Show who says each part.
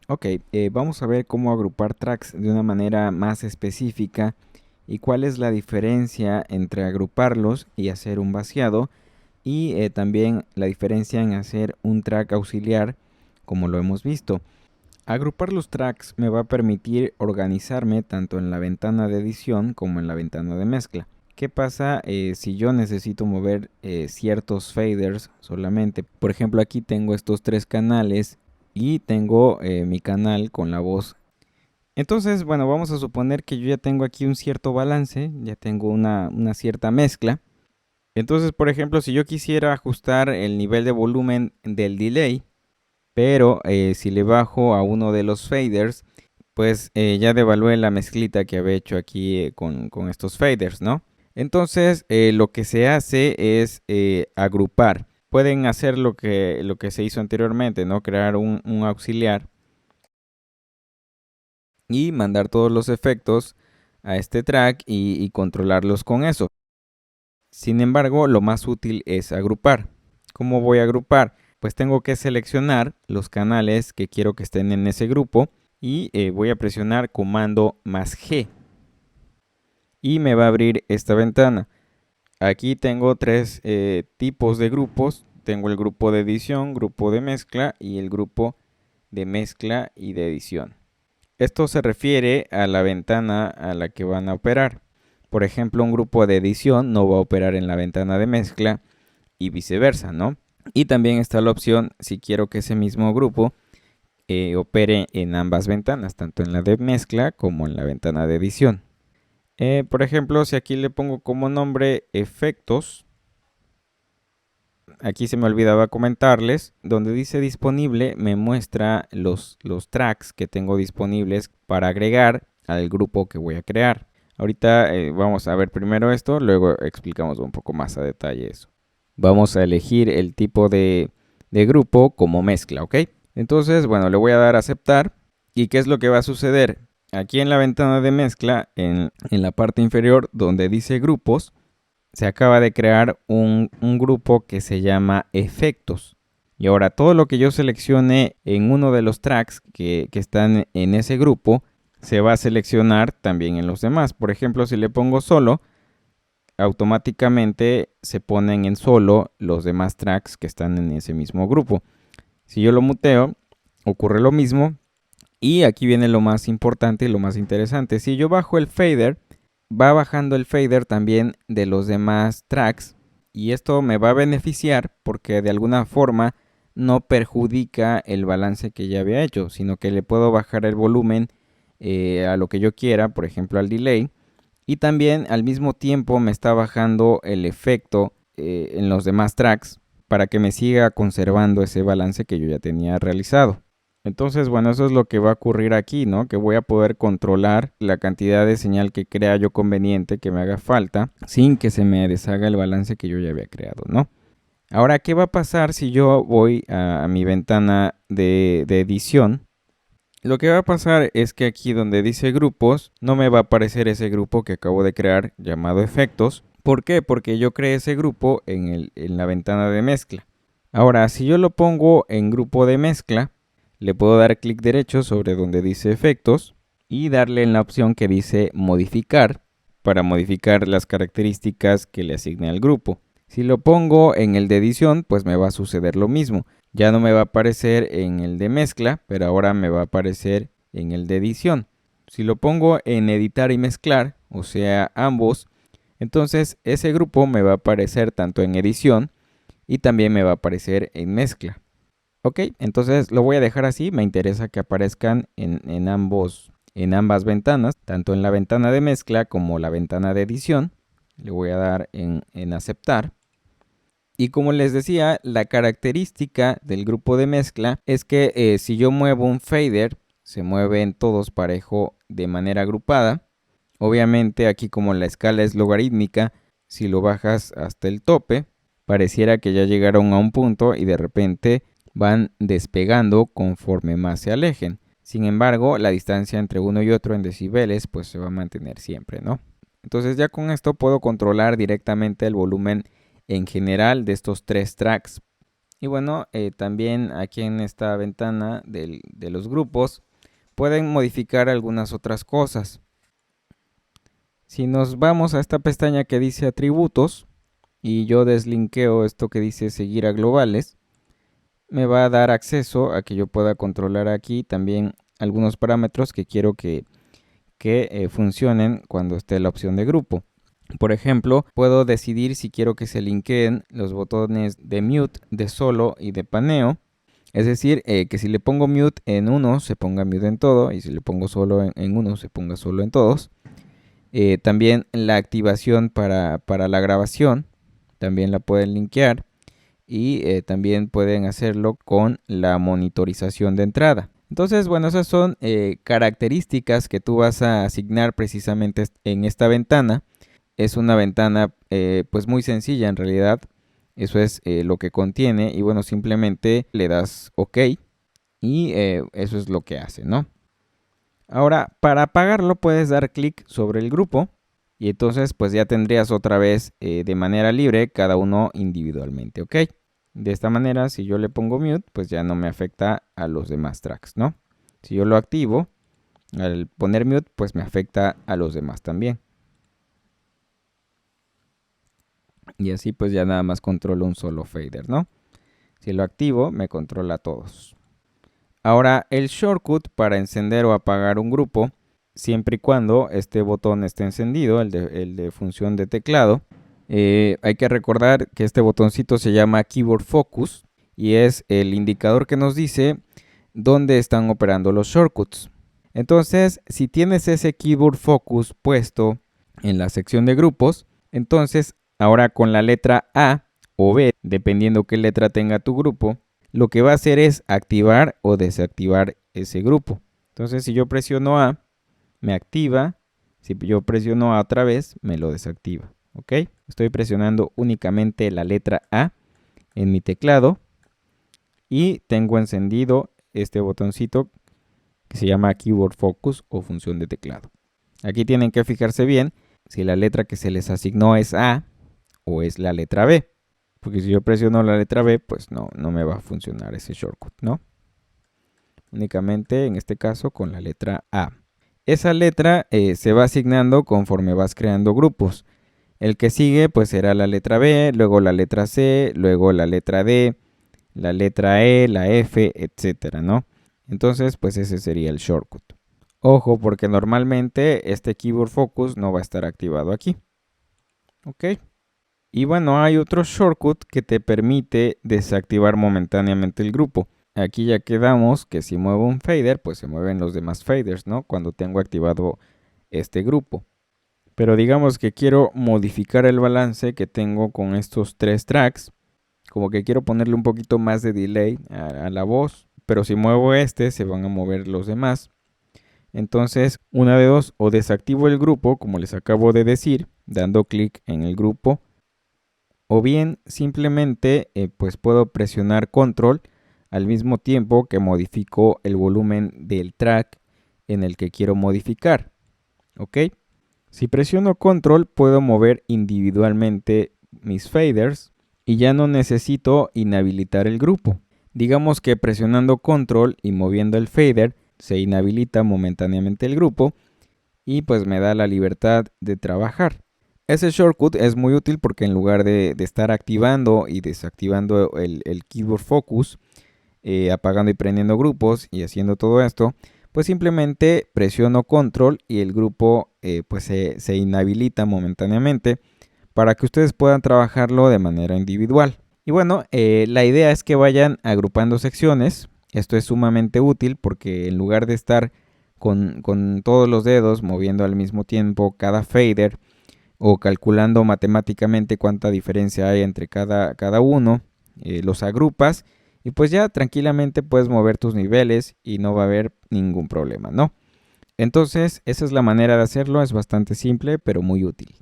Speaker 1: Ok, vamos a ver cómo agrupar tracks de una manera más específica y cuál es la diferencia entre agruparlos y hacer un vaciado y también la diferencia en hacer un track auxiliar como lo hemos visto. Agrupar los tracks me va a permitir organizarme tanto en la ventana de edición como en la ventana de mezcla. ¿Qué pasa si yo necesito mover ciertos faders solamente? Por ejemplo, aquí tengo estos tres canales y tengo mi canal con la voz. Entonces, bueno, vamos a suponer que yo ya tengo aquí un cierto balance, ya tengo una cierta mezcla. Entonces, por ejemplo, si yo quisiera ajustar el nivel de volumen del delay, pero si le bajo a uno de los faders, pues ya devalué la mezclita que había hecho aquí con estos faders, ¿no? Entonces lo que se hace es agrupar. Pueden hacer lo que se hizo anteriormente, ¿no? Crear un auxiliar y mandar todos los efectos a este track y controlarlos con eso. Sin embargo, lo más útil es agrupar. ¿Cómo voy a agrupar? Pues tengo que seleccionar los canales que quiero que estén en ese grupo y voy a presionar comando más G y me va a abrir esta ventana. Aquí tengo tres tipos de grupos. Tengo el grupo de edición, grupo de mezcla y el grupo de mezcla y de edición. Esto se refiere a la ventana a la que van a operar. Por ejemplo, un grupo de edición no va a operar en la ventana de mezcla y viceversa, ¿no? Y también está la opción si quiero que ese mismo grupo opere en ambas ventanas, tanto en la de mezcla como en la ventana de edición. Por ejemplo, si aquí le pongo como nombre efectos, aquí se me olvidaba comentarles, donde dice disponible me muestra los tracks que tengo disponibles para agregar al grupo que voy a crear. Ahorita vamos a ver primero esto, luego explicamos un poco más a detalle eso. Vamos a elegir el tipo de grupo como mezcla, ¿ok? Entonces, bueno, le voy a dar a aceptar. ¿Y qué es lo que va a suceder? Aquí en la ventana de mezcla, en la parte inferior donde dice grupos, se acaba de crear un grupo que se llama efectos. Y ahora todo lo que yo seleccione en uno de los tracks que están en ese grupo, se va a seleccionar también en los demás. Por ejemplo, si le pongo solo, automáticamente se ponen en solo los demás tracks que están en ese mismo grupo. Si yo lo muteo, ocurre lo mismo. Y aquí viene lo más importante y lo más interesante. Si yo bajo el fader, va bajando el fader también de los demás tracks. Y esto me va a beneficiar porque de alguna forma no perjudica el balance que ya había hecho, sino que le puedo bajar el volumen a lo que yo quiera, por ejemplo al delay. Y también al mismo tiempo me está bajando el efecto en los demás tracks para que me siga conservando ese balance que yo ya tenía realizado. Entonces, bueno, eso es lo que va a ocurrir aquí, ¿no? Que voy a poder controlar la cantidad de señal que crea yo conveniente, que me haga falta, sin que se me deshaga el balance que yo ya había creado, ¿no? Ahora, ¿qué va a pasar si yo voy a mi ventana de edición? Lo que va a pasar es que aquí donde dice grupos, no me va a aparecer ese grupo que acabo de crear llamado efectos. ¿Por qué? Porque yo creé ese grupo en la ventana de mezcla. Ahora, si yo lo pongo en grupo de mezcla, le puedo dar clic derecho sobre donde dice efectos y darle en la opción que dice modificar para modificar las características que le asigne al grupo. Si lo pongo en el de edición, pues me va a suceder lo mismo. Ya no me va a aparecer en el de mezcla, pero ahora me va a aparecer en el de edición. Si lo pongo en editar y mezclar, o sea, ambos, entonces ese grupo me va a aparecer tanto en edición y también me va a aparecer en mezcla. Ok, entonces lo voy a dejar así. Me interesa que aparezcan en ambas ventanas, tanto en la ventana de mezcla como la ventana de edición. Le voy a dar en aceptar. Y como les decía, la característica del grupo de mezcla es que si yo muevo un fader, se mueven todos parejo de manera agrupada. Obviamente aquí como la escala es logarítmica, si lo bajas hasta el tope, pareciera que ya llegaron a un punto y de repente van despegando conforme más se alejen. Sin embargo, la distancia entre uno y otro en decibeles pues se va a mantener siempre, ¿no? Entonces ya con esto puedo controlar directamente el volumen en general de estos tres tracks. Y bueno, también aquí en esta ventana de los grupos pueden modificar algunas otras cosas. Si nos vamos a esta pestaña que dice atributos y yo deslinkeo esto que dice seguir a globales, me va a dar acceso a que yo pueda controlar aquí también algunos parámetros que quiero que funcionen cuando esté la opción de grupo. Por ejemplo, puedo decidir si quiero que se linkeen los botones de mute, de solo y de paneo. Es decir, que si le pongo mute en uno, se ponga mute en todo, y si le pongo solo en uno, se ponga solo en todos. También la activación para la grabación, también la pueden linkear. Y también pueden hacerlo con la monitorización de entrada. Entonces, bueno, esas son características que tú vas a asignar precisamente en esta ventana. Es una ventana pues muy sencilla en realidad. Eso es lo que contiene y bueno, simplemente le das OK y eso es lo que hace, ¿no? Ahora, para apagarlo puedes dar clic sobre el grupo y entonces pues ya tendrías otra vez de manera libre cada uno individualmente, ¿ok? De esta manera, si yo le pongo mute, pues ya no me afecta a los demás tracks, ¿no? Si yo lo activo, al poner mute, pues me afecta a los demás también. Y así pues ya nada más controlo un solo fader, ¿no? Si lo activo, me controla a todos. Ahora, el shortcut para encender o apagar un grupo, siempre y cuando este botón esté encendido, el de función de teclado, hay que recordar que este botoncito se llama Keyboard Focus y es el indicador que nos dice dónde están operando los shortcuts. Entonces, si tienes ese Keyboard Focus puesto en la sección de grupos, entonces ahora con la letra A o B, dependiendo qué letra tenga tu grupo, lo que va a hacer es activar o desactivar ese grupo. Entonces, si yo presiono A, me activa. Si yo presiono A otra vez, me lo desactiva. ¿Ok? Estoy presionando únicamente la letra A en mi teclado y tengo encendido este botoncito que se llama Keyboard Focus o función de teclado. Aquí tienen que fijarse bien si la letra que se les asignó es A o es la letra B. Porque si yo presiono la letra B, pues no me va a funcionar ese shortcut, ¿no? Únicamente en este caso con la letra A. Esa letra se va asignando conforme vas creando grupos. El que sigue pues será la letra B, luego la letra C, luego la letra D, la letra E, la F, etcétera, ¿no? Entonces pues ese sería el shortcut. Ojo, porque normalmente este Keyboard Focus no va a estar activado aquí. ¿Ok? Y bueno, hay otro shortcut que te permite desactivar momentáneamente el grupo. Aquí ya quedamos que si muevo un fader, pues se mueven los demás faders, ¿no? Cuando tengo activado este grupo. Pero digamos que quiero modificar el balance que tengo con estos tres tracks. Como que quiero ponerle un poquito más de delay a la voz. Pero si muevo este, se van a mover los demás. Entonces, una de dos, o desactivo el grupo, como les acabo de decir, dando clic en el grupo. O bien, simplemente, pues puedo presionar control al mismo tiempo que modifico el volumen del track en el que quiero modificar. ¿Ok? Si presiono control puedo mover individualmente mis faders y ya no necesito inhabilitar el grupo. Digamos que presionando control y moviendo el fader se inhabilita momentáneamente el grupo y pues me da la libertad de trabajar. Ese shortcut es muy útil porque en lugar de estar activando y desactivando el Keyboard Focus, apagando y prendiendo grupos y haciendo todo esto, pues simplemente presiono control y el grupo pues se inhabilita momentáneamente para que ustedes puedan trabajarlo de manera individual. Y bueno, la idea es que vayan agrupando secciones. Esto es sumamente útil porque en lugar de estar con todos los dedos moviendo al mismo tiempo cada fader o calculando matemáticamente cuánta diferencia hay entre cada uno, los agrupas y pues ya tranquilamente puedes mover tus niveles y no va a haber ningún problema, ¿no? Entonces, esa es la manera de hacerlo, es bastante simple, pero muy útil.